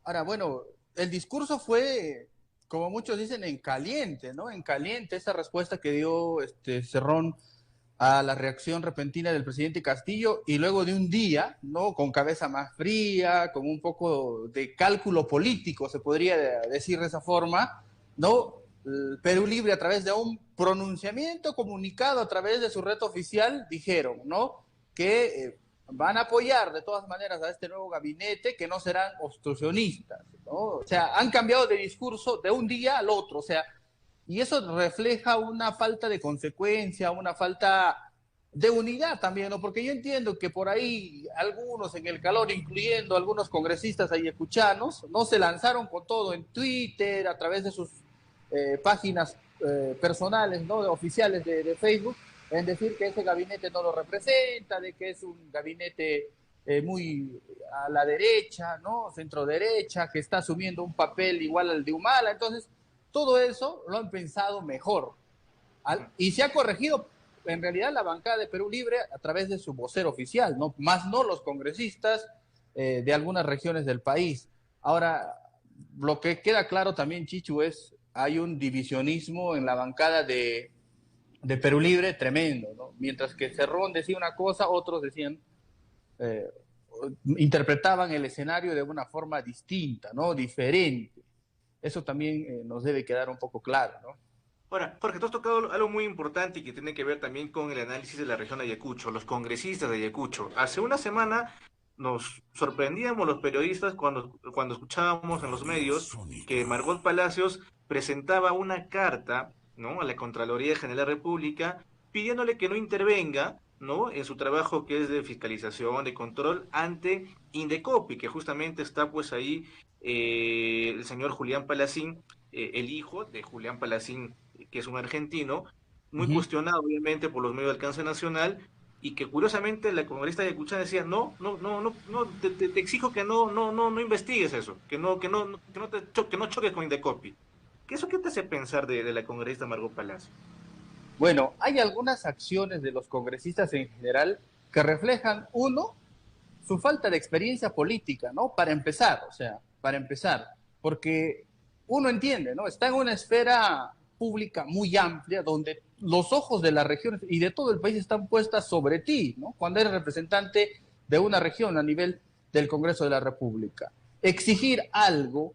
Ahora, bueno, el discurso fue, como muchos dicen, en caliente, ¿no? En caliente, esa respuesta que dio Cerrón a la reacción repentina del presidente Castillo y luego de un día, ¿no? Con cabeza más fría, con un poco de cálculo político, se podría decir de esa forma, ¿no? El Perú Libre, a través de un pronunciamiento comunicado a través de su red oficial, dijeron, ¿no? Que van a apoyar de todas maneras a este nuevo gabinete, que no serán obstruccionistas, ¿no? O sea, han cambiado de discurso de un día al otro, o sea, y eso refleja una falta de consecuencia, una falta de unidad también, ¿no? Porque yo entiendo que por ahí algunos en el calor, incluyendo algunos congresistas ayacuchanos, no se lanzaron con todo en Twitter, a través de sus páginas personales, ¿no? Oficiales de Facebook, en decir que ese gabinete no lo representa, de que es un gabinete muy a la derecha, ¿no? Centro derecha, que está asumiendo un papel igual al de Humala. Entonces, todo eso lo han pensado mejor. Y se ha corregido en realidad la bancada de Perú Libre a través de su vocero oficial, ¿no? Más no los congresistas de algunas regiones del país. Ahora, lo que queda claro también, Chichu, es hay un divisionismo en la bancada de Perú Libre tremendo, ¿no? Mientras que Cerrón decía una cosa, otros decían, eh, interpretaban el escenario de una forma distinta, ¿no? Diferente. Eso también nos debe quedar un poco claro, ¿no? Ahora, Jorge, tú has tocado algo muy importante y que tiene que ver también con el análisis de la región de Ayacucho, los congresistas de Ayacucho. Hace una semana nos sorprendíamos los periodistas cuando escuchábamos en los medios que Margot Palacios presentaba una carta, ¿no?, a la Contraloría General de la República pidiéndole que no intervenga, ¿no?, en su trabajo que es de fiscalización, de control ante Indecopi, que justamente está pues ahí el señor Julián Palacín, el hijo de Julián Palacín, que es un argentino, Uh muy -huh. cuestionado obviamente por los medios de alcance nacional, y que curiosamente la congresista de Ayacuchá decía, te exijo que no investigues eso, que no choques con Indecopi. ¿Eso qué te hace pensar de la congresista Margot Palacio? Bueno, hay algunas acciones de los congresistas en general que reflejan, uno, su falta de experiencia política, ¿no? Para empezar, o sea, para empezar, porque uno entiende, ¿no? Está en una esfera pública muy amplia donde los ojos de las regiones y de todo el país están puestas sobre ti, ¿no? Cuando eres representante de una región a nivel del Congreso de la República. Exigir algo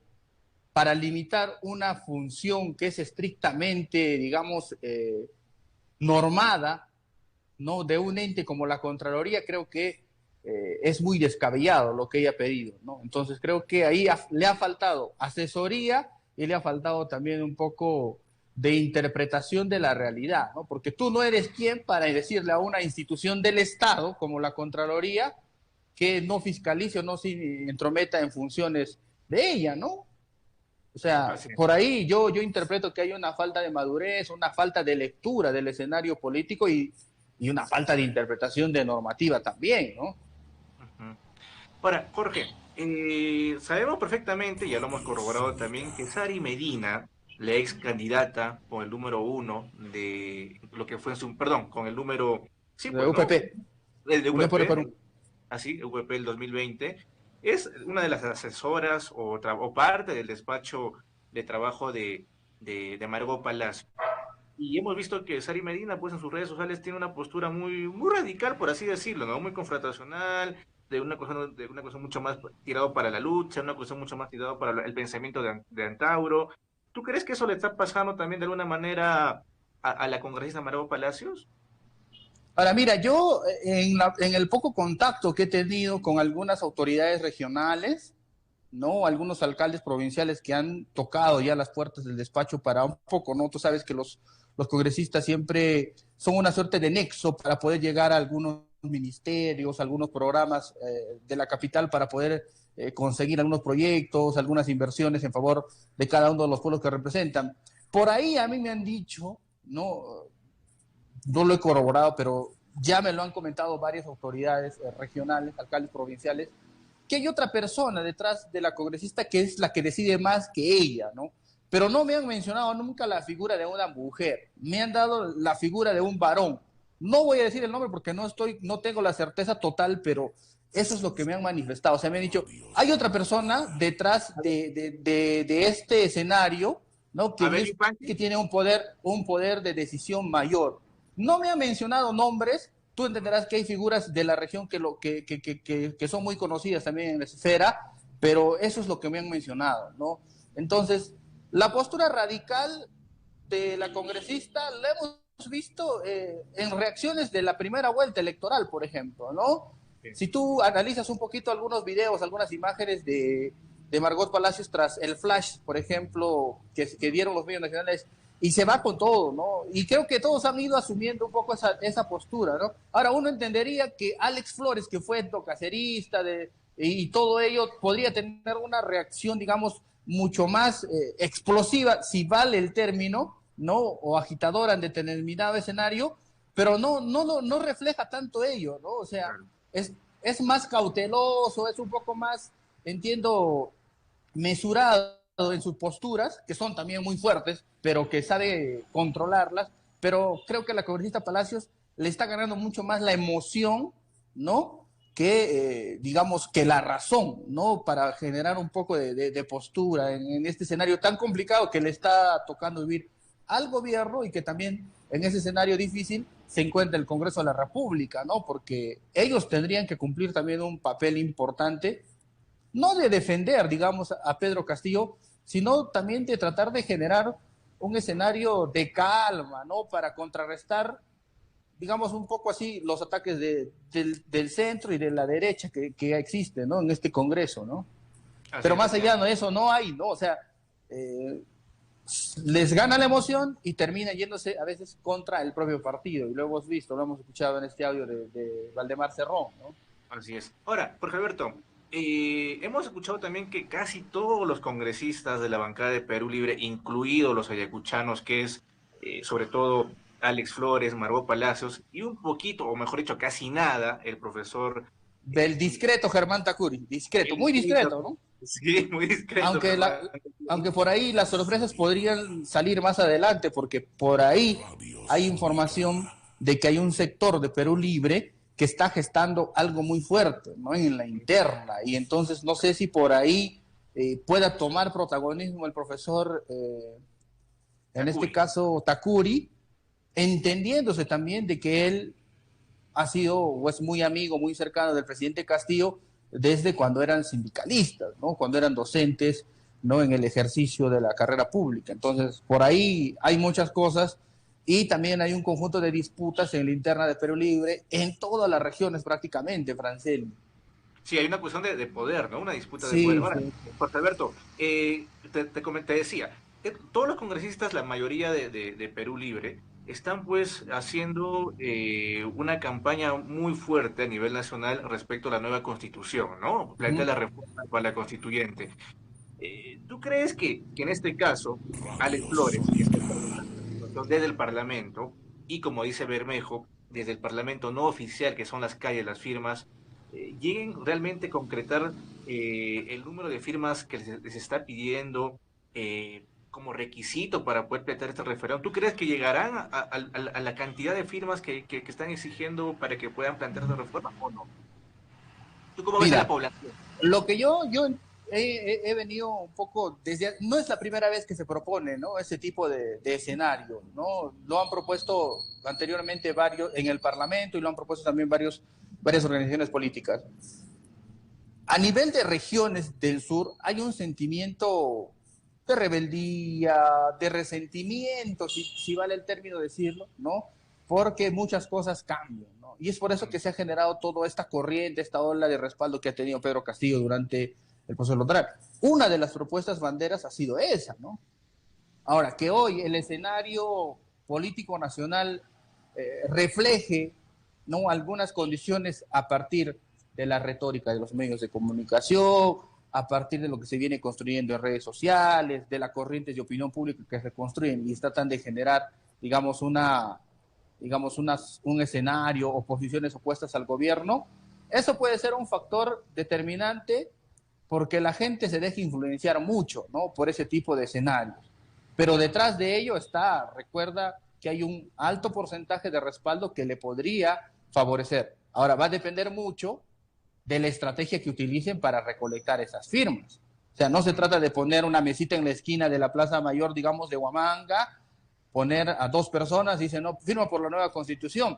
para limitar una función que es estrictamente, digamos, normada, ¿no? De un ente como la Contraloría, creo que es muy descabellado lo que ella ha pedido, ¿no? Entonces creo que ahí le ha faltado asesoría y le ha faltado también un poco de interpretación de la realidad, ¿no? Porque tú no eres quien para decirle a una institución del Estado como la Contraloría que no fiscalice o no se entrometa en funciones de ella, ¿no? O sea, Así es. por ahí yo interpreto que hay una falta de madurez, una falta de lectura del escenario político y una falta de interpretación de normativa también, ¿no? Ujú. Ahora, Jorge, sabemos perfectamente, ya lo hemos corroborado también, que Sari Medina, la ex candidata con el número uno de lo que fue en su, perdón, con el número, sí, De pues, ¿no? UPP, El de Unión por el UPP, Perú. así, UPP el 2020, es una de las asesoras o parte del despacho de trabajo de Margot Palacio. Y hemos visto que Sari Medina, pues en sus redes sociales tiene una postura muy radical, por así decirlo, ¿no? Muy confrontacional, de una cosa mucho más tirado para la lucha, una cosa mucho más tirado para el pensamiento de Antauro. ¿Tú crees que eso le está pasando también de alguna manera a la congresista Margot Palacios? Ahora, mira, yo en el poco contacto que he tenido con algunas autoridades regionales, ¿no? Algunos alcaldes provinciales que han tocado ya las puertas del despacho para un poco, ¿no? Tú sabes que los congresistas siempre son una suerte de nexo para poder llegar a algunos ministerios, algunos programas de la capital para poder conseguir algunos proyectos, algunas inversiones en favor de cada uno de los pueblos que representan. Por ahí a mí me han dicho, no, no lo he corroborado, pero ya me lo han comentado varias autoridades regionales, alcaldes provinciales, que hay otra persona detrás de la congresista que es la que decide más que ella, ¿no? Pero no me han mencionado nunca la figura de una mujer, me han dado la figura de un varón. No voy a decir el nombre porque no tengo la certeza total, pero Eso es lo que me han manifestado. O sea, me han dicho, hay otra persona detrás de este escenario, ¿no? A Que ver, dice que tiene un poder de decisión mayor. No me ha mencionado nombres. Tú entenderás que hay figuras de la región que son muy conocidas también en la esfera, pero eso es lo que me han mencionado, ¿no? Entonces, la postura radical de la congresista la hemos visto en reacciones de la primera vuelta electoral, por ejemplo, ¿no? Si tú analizas un poquito algunos videos, algunas imágenes de Margot Palacios tras el flash, por ejemplo, que dieron los medios nacionales, y se va con todo, ¿no? Y creo que todos han ido asumiendo un poco esa postura, ¿no? Ahora uno entendería que Alex Flores, que fue cacerista y todo ello, podría tener una reacción, digamos, mucho más explosiva, si vale el término, ¿no? O agitadora en determinado escenario, pero no refleja tanto ello, ¿no? O sea, es más cauteloso, es un poco más, entiendo, mesurado en sus posturas, que son también muy fuertes, pero que sabe controlarlas. Pero creo que la congresista Palacios le está ganando mucho más la emoción, ¿no? Que, digamos, que la razón, ¿no? Para generar un poco de postura en este escenario tan complicado que le está tocando vivir al gobierno y que también en ese escenario difícil se encuentra el Congreso de la República, ¿no? Porque ellos tendrían que cumplir también un papel importante, no de defender, digamos, a Pedro Castillo, sino también de tratar de generar un escenario de calma, ¿no? Para contrarrestar, digamos, un poco así los ataques del centro y de la derecha que existe, ¿no? En este Congreso, ¿no? así Pero es, más así es. allá de eso no hay, ¿no? O sea, les gana la emoción y termina yéndose a veces contra el propio partido. Y lo hemos visto, lo hemos escuchado en este audio de Valdemar Cerrón, ¿no? Así es. Ahora, Jorge Alberto, hemos escuchado también que casi todos los congresistas de la bancada de Perú Libre, incluidos los ayacuchanos, que es sobre todo Alex Flores, Margot Palacios, y un poquito, o mejor dicho, casi nada, el profesor Del discreto Germán Tacuri, discreto, el muy discreto, discreto, ¿no? sí, muy discreto, Aunque, Germán. aunque por ahí las sorpresas podrían salir más adelante, porque por ahí hay información de que hay un sector de Perú Libre que está gestando algo muy fuerte, ¿no? En la interna. Y entonces no sé si por ahí pueda tomar protagonismo el profesor, en este Takuri. caso Takuri, entendiéndose también de que él ha sido o es muy amigo, muy cercano del presidente Castillo desde cuando eran sindicalistas, ¿no? Cuando eran docentes, ¿no? En el ejercicio de la carrera pública. Entonces, por ahí hay muchas cosas y también hay un conjunto de disputas en la interna de Perú Libre en todas las regiones prácticamente, Francel. Sí, hay una cuestión de poder, ¿no? Una disputa de poder. Sí, Ahora, sí. Jorge Alberto, te decía, todos los congresistas, la mayoría de Perú Libre, están pues haciendo una campaña muy fuerte a nivel nacional respecto a la nueva constitución, ¿no? Uh Plantea -huh. la reforma para la constituyente. ¿Tú crees que en este caso, Alex Flores, que está desde el Parlamento, y como dice Bermejo, desde el Parlamento no oficial, que son las calles, las firmas, lleguen realmente a concretar el número de firmas que les está pidiendo como requisito para poder plantear este referéndum? ¿Tú crees que llegarán a la cantidad de firmas que están exigiendo para que puedan plantear esta reforma o no? ¿Tú cómo ves a la Mira, población? lo que yo he venido un poco desde, no es la primera vez que se propone, ¿no? Ese tipo de escenario, ¿no? Lo han propuesto anteriormente varios en el Parlamento y lo han propuesto también varias organizaciones políticas. A nivel de regiones del sur hay un sentimiento de rebeldía, de resentimiento, si vale el término decirlo, ¿no? Porque muchas cosas cambian, ¿no? Y es por eso que se ha generado toda esta corriente, esta ola de respaldo que ha tenido Pedro Castillo durante el proceso electoral. Una de las propuestas banderas ha sido esa, ¿no? Ahora, que hoy el escenario político nacional refleje, ¿no? Algunas condiciones a partir de la retórica de los medios de comunicación, a partir de lo que se viene construyendo en redes sociales, de las corrientes de opinión pública que se construyen y tratan de generar, digamos, un escenario o posiciones opuestas al gobierno. Eso puede ser un factor determinante porque la gente se deja influenciar mucho, ¿no? Por ese tipo de escenarios. Pero detrás de ello está, recuerda que hay un alto porcentaje de respaldo que le podría favorecer. Ahora, va a depender mucho de la estrategia que utilicen para recolectar esas firmas. O sea, no se trata de poner una mesita en la esquina de la Plaza Mayor, digamos, de Huamanga, poner a dos personas y dicen, no, firma por la nueva constitución.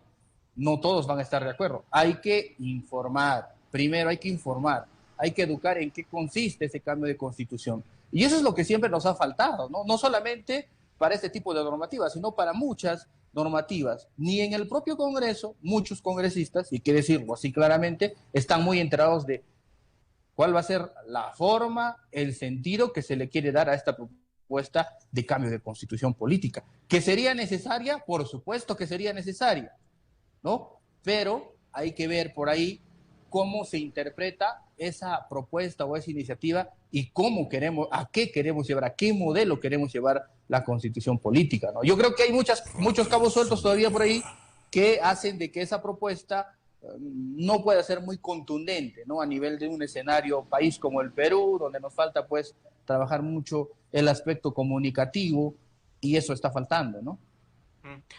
No todos van a estar de acuerdo. Hay que informar. Primero hay que informar. Hay que educar en qué consiste ese cambio de constitución. Y eso es lo que siempre nos ha faltado, ¿no? No solamente para este tipo de normativas, sino para muchas normativas. Ni en el propio Congreso, muchos congresistas, y hay que decirlo así claramente, están muy enterados de cuál va a ser la forma, el sentido que se le quiere dar a esta propuesta de cambio de constitución política. ¿Que sería necesaria? Por supuesto que sería necesaria, ¿no? Pero hay que ver por ahí cómo se interpreta esa propuesta o esa iniciativa y cómo queremos, a qué queremos llevar, a qué modelo queremos llevar la constitución política, ¿no? Yo creo que hay muchos cabos sueltos todavía por ahí que hacen de que esa propuesta no pueda ser muy contundente, ¿no? A nivel de un escenario país como el Perú, donde nos falta pues trabajar mucho el aspecto comunicativo y eso está faltando, ¿no?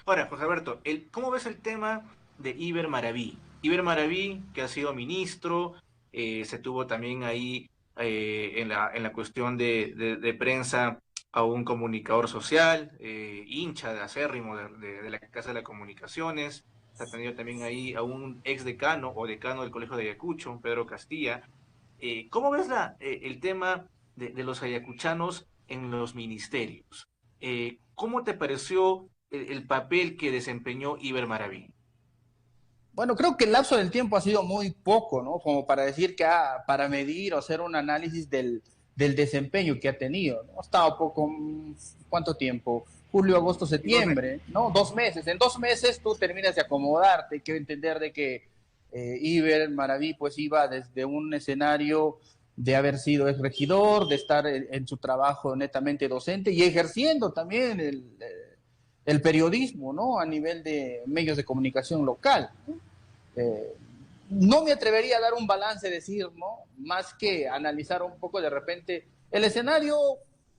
Ahora, José Alberto, ¿cómo ves el tema de Iber Maraví? Iber Maraví, que ha sido ministro, se tuvo también ahí en la cuestión de prensa a un comunicador social, hincha de acérrimo de la Casa de las Comunicaciones, se ha tenido también ahí a un ex decano o decano del Colegio de Ayacucho, Pedro Castilla. ¿Cómo ves el tema de los ayacuchanos en los ministerios? ¿Cómo te pareció el papel que desempeñó Iber Maraví? Bueno, creo que el lapso del tiempo ha sido muy poco, ¿no? Como para decir que para medir o hacer un análisis del desempeño que ha tenido, ¿no? Ha estado poco, ¿cuánto tiempo? Julio, agosto, 2 meses. septiembre, ¿no? 2 meses. En 2 meses tú terminas de acomodarte. Quiero entender de que Iber Maraví pues iba desde un escenario de haber sido ex regidor, de estar en su trabajo netamente docente y ejerciendo también el periodismo, ¿no? A nivel de medios de comunicación local, ¿no? No me atrevería a dar un balance, decir, ¿no? Más que analizar un poco de repente el escenario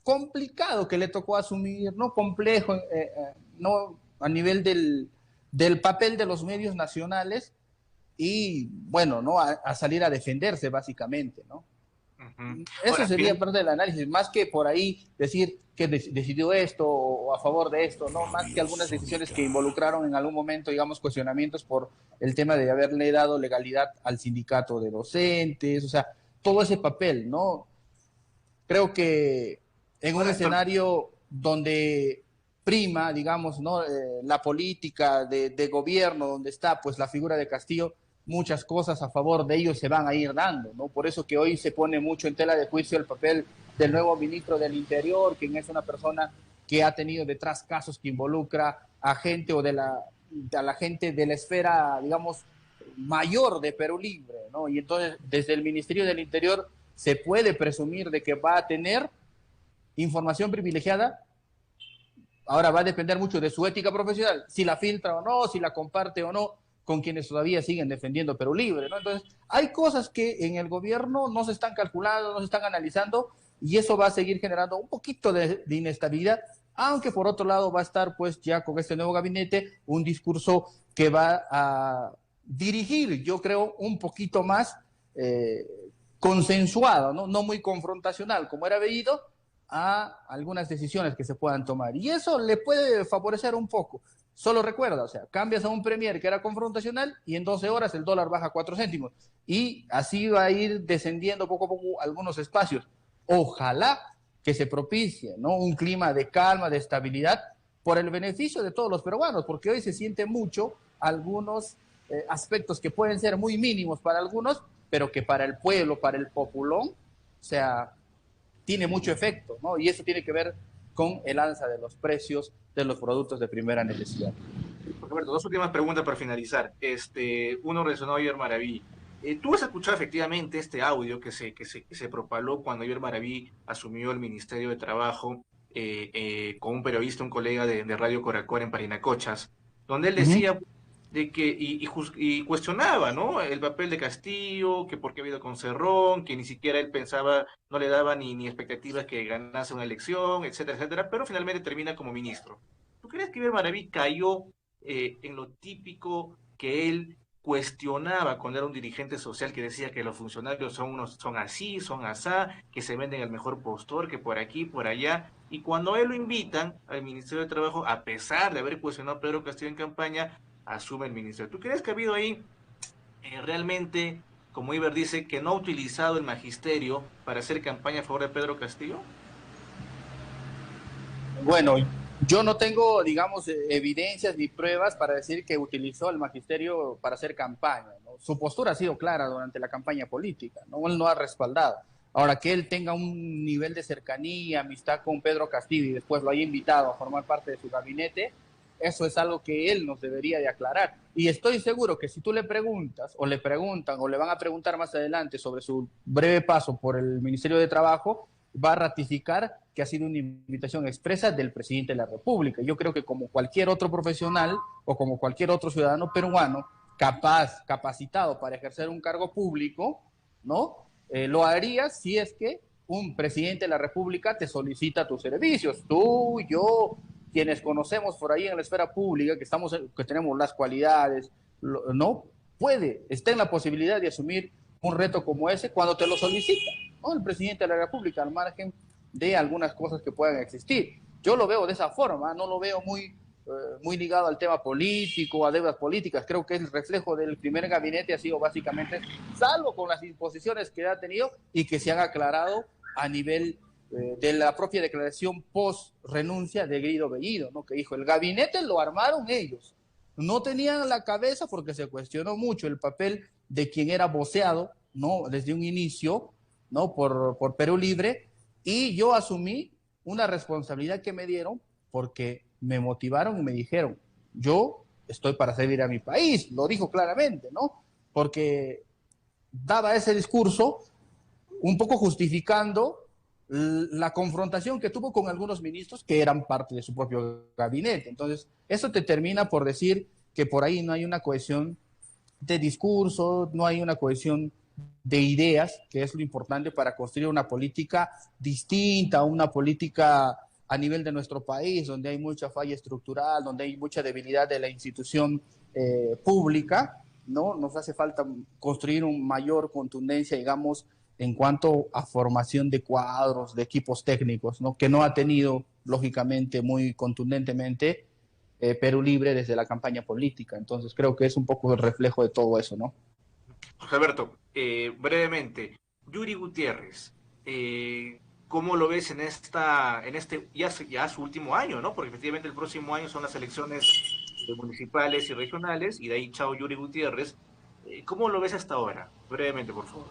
complicado que le tocó asumir, ¿no? Complejo, ¿no? A nivel del papel de los medios nacionales y, bueno, ¿no? A salir a defenderse, básicamente, ¿no? Ujú. Eso Ahora, sería parte del análisis, más que por ahí decir que decidió esto o a favor de esto, no más que algunas decisiones que involucraron en algún momento, digamos, cuestionamientos por el tema de haberle dado legalidad al sindicato de docentes, o sea, todo ese papel, ¿no? Creo que en un ahora, escenario donde prima, digamos, ¿no? La política de gobierno, donde está pues la figura de Castillo, muchas cosas a favor de ellos se van a ir dando, ¿no? Por eso que hoy se pone mucho en tela de juicio el papel del nuevo ministro del Interior, quien es una persona que ha tenido detrás casos que involucra a gente o a la gente de la esfera, digamos, mayor de Perú Libre, ¿no? Y entonces, desde el Ministerio del Interior se puede presumir de que va a tener información privilegiada. Ahora va a depender mucho de su ética profesional, si la filtra o no, si la comparte o no con quienes todavía siguen defendiendo Perú Libre, ¿no? Entonces, hay cosas que en el gobierno no se están calculando, no se están analizando, y eso va a seguir generando un poquito de inestabilidad, aunque por otro lado va a estar pues ya con este nuevo gabinete un discurso que va a dirigir, yo creo, un poquito más consensuado, ¿no? No muy confrontacional, como era Bellido, a algunas decisiones que se puedan tomar. Y eso le puede favorecer un poco. Solo recuerda, o sea, cambias a un premier que era confrontacional y en 12 horas el dólar baja 4 céntimos. Y así va a ir descendiendo poco a poco algunos espacios. Ojalá que se propicie, ¿no? Un clima de calma, de estabilidad, por el beneficio de todos los peruanos, porque hoy se siente mucho algunos aspectos que pueden ser muy mínimos para algunos, pero que para el pueblo, para el populón, o sea, tiene mucho efecto, ¿no? Y eso tiene que ver con el alza de los precios de los productos de primera necesidad. Roberto, dos últimas preguntas para finalizar. Uno relacionado a Iber Maraví. ¿Tú has escuchado efectivamente este audio que se propaló cuando Iber Maraví asumió el Ministerio de Trabajo con un periodista, un colega de Radio Coracor en Parinacochas, donde él Uh -huh. decía de que, y cuestionaba, ¿no? El papel de Castillo, que por qué había ido con Cerrón, que ni siquiera él pensaba, no le daba ni expectativas que ganase una elección, etcétera, etcétera, pero finalmente termina como ministro. ¿Tú crees que Iber Maraví cayó en lo típico que él cuestionaba cuando era un dirigente social que decía que los funcionarios son así, son asá, que se venden el mejor postor, que por aquí, por allá. Y cuando a él lo invitan al Ministerio de Trabajo, a pesar de haber cuestionado a Pedro Castillo en campaña, asume el ministerio. ¿Tú crees que ha habido ahí realmente, como Iber dice, que no ha utilizado el magisterio para hacer campaña a favor de Pedro Castillo? Bueno, yo no tengo, digamos, evidencias ni pruebas para decir que utilizó el magisterio para hacer campaña, ¿no? Su postura ha sido clara durante la campaña política, ¿no? Él no ha respaldado. Ahora, que él tenga un nivel de cercanía, amistad con Pedro Castillo y después lo haya invitado a formar parte de su gabinete, eso es algo que él nos debería de aclarar. Y estoy seguro que si tú le preguntas, o le preguntan, o le van a preguntar más adelante sobre su breve paso por el Ministerio de Trabajo, va a ratificar que ha sido una invitación expresa del presidente de la República. Yo creo que como cualquier otro profesional o como cualquier otro ciudadano peruano capacitado para ejercer un cargo público, ¿no? Lo haría si es que un presidente de la República te solicita tus servicios. Tú, yo, quienes conocemos por ahí en la esfera pública, que tenemos las cualidades, ¿no? Está en la posibilidad de asumir un reto como ese cuando te lo solicita, ¿no? El presidente de la República, al margen de algunas cosas que puedan existir. Yo lo veo de esa forma, no lo veo muy ligado al tema político, a deudas políticas. Creo que el reflejo del primer gabinete ha sido básicamente, salvo con las imposiciones que ha tenido y que se han aclarado a nivel de la propia declaración post-renuncia de Guido Bellido, ¿no? Que dijo, el gabinete lo armaron ellos. No tenían la cabeza porque se cuestionó mucho el papel de quien era voceado, ¿no? Desde un inicio, ¿no? Por Perú Libre, y yo asumí una responsabilidad que me dieron porque me motivaron y me dijeron, yo estoy para servir a mi país, lo dijo claramente, ¿no? Porque daba ese discurso un poco justificando la confrontación que tuvo con algunos ministros que eran parte de su propio gabinete. Entonces, eso te termina por decir que por ahí no hay una cohesión de discurso, no hay una cohesión de ideas, que es lo importante para construir una política distinta, una política a nivel de nuestro país, donde hay mucha falla estructural, donde hay mucha debilidad de la institución pública, ¿no? Nos hace falta construir una mayor contundencia, digamos, en cuanto a formación de cuadros, de equipos técnicos, ¿no? Que no ha tenido, lógicamente, muy contundentemente Perú Libre desde la campaña política. Entonces creo que es un poco el reflejo de todo eso, ¿no? José Alberto, brevemente, Yuri Gutiérrez, ¿cómo lo ves en este ya su último año, ¿no? Porque efectivamente el próximo año son las elecciones municipales y regionales, y de ahí chao Yuri Gutiérrez. ¿Cómo lo ves hasta ahora? Brevemente, por favor.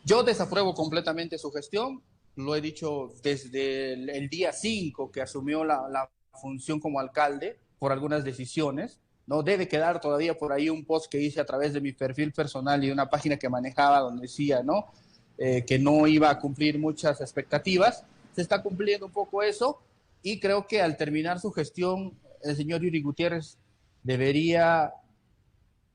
Yo desapruebo completamente su gestión, lo he dicho desde el día 5 que asumió la función como alcalde por algunas decisiones, ¿no? Debe quedar todavía por ahí un post que hice a través de mi perfil personal y una página que manejaba donde decía, ¿no? Que no iba a cumplir muchas expectativas. Se está cumpliendo un poco eso y creo que al terminar su gestión, el señor Yuri Gutiérrez debería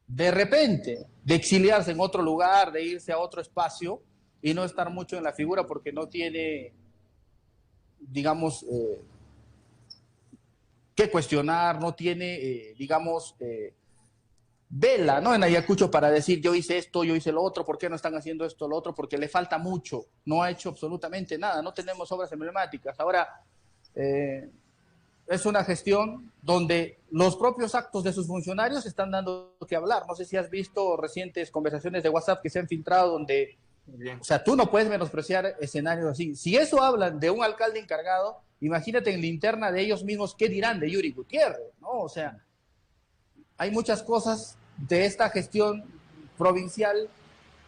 de repente de exiliarse en otro lugar, de irse a otro espacio y no estar mucho en la figura porque no tiene, digamos, que cuestionar, no tiene, digamos, vela, ¿no? En Ayacucho para decir yo hice esto, yo hice lo otro, ¿por qué no están haciendo esto, lo otro? Porque le falta mucho, no ha hecho absolutamente nada, no tenemos obras emblemáticas. Ahora, es una gestión donde los propios actos de sus funcionarios están dando que hablar. No sé si has visto recientes conversaciones de WhatsApp que se han filtrado donde, o sea, tú no puedes menospreciar escenarios así. Si eso hablan de un alcalde encargado, imagínate en la interna de ellos mismos qué dirán de Yuri Gutiérrez, ¿no? O sea, hay muchas cosas de esta gestión provincial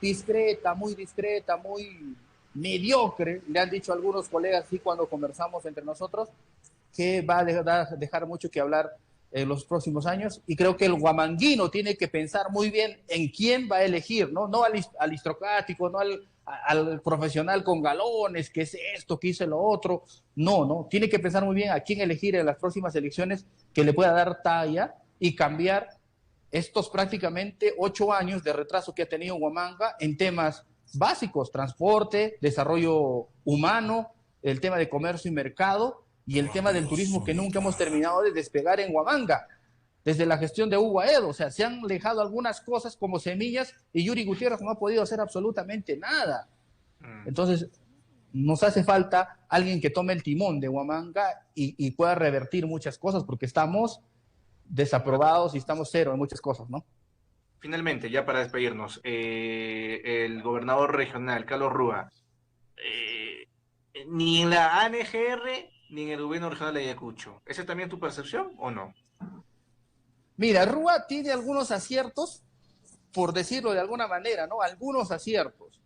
discreta, muy mediocre, le han dicho algunos colegas sí cuando conversamos entre nosotros, que va a dejar mucho que hablar en los próximos años, y creo que el huamanguino tiene que pensar muy bien en quién va a elegir, no al aristocrático, no al profesional con galones, que es esto, que hice lo otro, no, tiene que pensar muy bien a quién elegir en las próximas elecciones que le pueda dar talla y cambiar estos prácticamente 8 años de retraso que ha tenido Huamanga en temas básicos, transporte, desarrollo humano, el tema de comercio y mercado, y el tema del turismo que nunca hemos terminado de despegar en Huamanga. desde la gestión de Hugo Aedo. O sea, se han dejado algunas cosas como semillas y Yuri Gutiérrez no ha podido hacer absolutamente nada. Entonces, nos hace falta alguien que tome el timón de Huamanga y pueda revertir muchas cosas, porque estamos desaprobados y estamos cero en muchas cosas, ¿no? Finalmente, ya para despedirnos, el gobernador regional, Carlos Rúa, ni en la ANGR ni en el gobierno regional de Ayacucho. ¿Esa es también tu percepción o no? Mira, Rúa tiene algunos aciertos, por decirlo de alguna manera, ¿no? Algunos aciertos.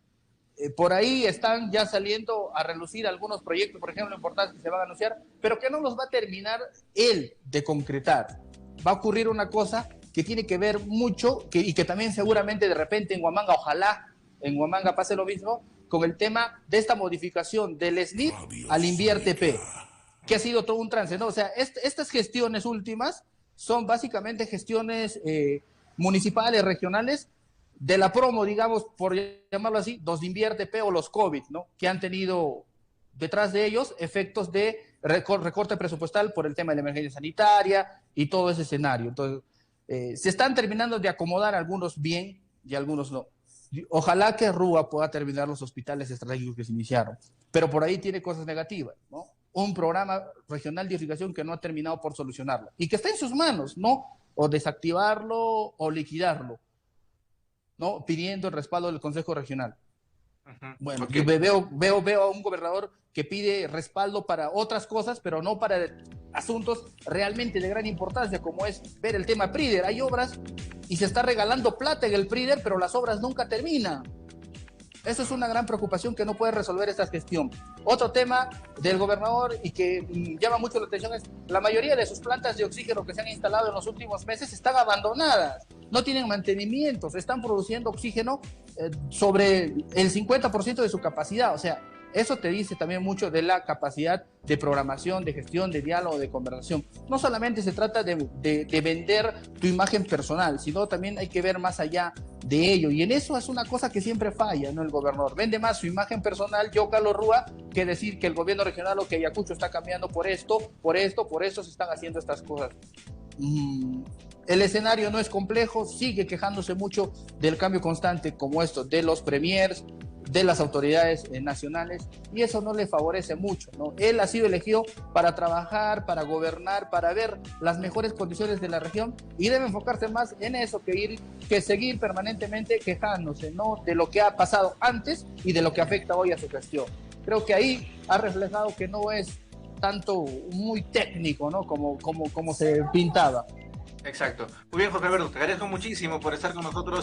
Por ahí están ya saliendo a relucir algunos proyectos, por ejemplo, importantes que se van a anunciar, pero que no los va a terminar él de concretar. Va a ocurrir una cosa que tiene que ver mucho, y que también seguramente de repente en Huamanga, ojalá en Huamanga pase lo mismo, con el tema de esta modificación del SNIP al INVIERTP, que ha sido todo un trance, ¿no? O sea, estas gestiones últimas son básicamente gestiones municipales, regionales, de la promo, digamos, por llamarlo así, los INVIERTP o los COVID, ¿no? Que han tenido detrás de ellos efectos de recorte presupuestal por el tema de la emergencia sanitaria y todo ese escenario. Entonces, se están terminando de acomodar algunos bien y algunos no. Ojalá que Rúa pueda terminar los hospitales estratégicos que se iniciaron, pero por ahí tiene cosas negativas, ¿no? Un programa regional de irrigación que no ha terminado por solucionarlo y que está en sus manos, ¿no? O desactivarlo o liquidarlo, ¿no? Pidiendo el respaldo del Consejo Regional. Bueno, okay. Veo a un gobernador que pide respaldo para otras cosas, pero no para asuntos realmente de gran importancia, como es ver el tema PRIDER. Hay obras y se está regalando plata en el PRIDER, pero las obras nunca terminan. Eso es una gran preocupación que no puede resolver esta gestión. Otro tema del gobernador y que llama mucho la atención es la mayoría de sus plantas de oxígeno que se han instalado en los últimos meses están abandonadas, no tienen mantenimiento, se están produciendo oxígeno sobre el 50% de su capacidad. O sea, eso te dice también mucho de la capacidad de programación, de gestión, de diálogo, de conversación. No solamente se trata de vender tu imagen personal, sino también hay que ver más allá de ello. Y en eso es una cosa que siempre falla, ¿no? El gobernador vende más su imagen personal, yo, Carlos Rúa, que decir que el gobierno regional o que Ayacucho está cambiando por esto se están haciendo estas cosas. El escenario no es complejo, sigue quejándose mucho del cambio constante como esto, de los premiers, de las autoridades nacionales, y eso no le favorece mucho, ¿no? Él ha sido elegido para trabajar, para gobernar, para ver las mejores condiciones de la región, y debe enfocarse más en eso que seguir permanentemente quejándose, ¿no? De lo que ha pasado antes y de lo que afecta hoy a su gestión. Creo que ahí ha reflejado que no es tanto muy técnico, ¿no? Como se pintaba. Exacto. Muy bien, Jorge Alberto, te agradezco muchísimo por estar con nosotros.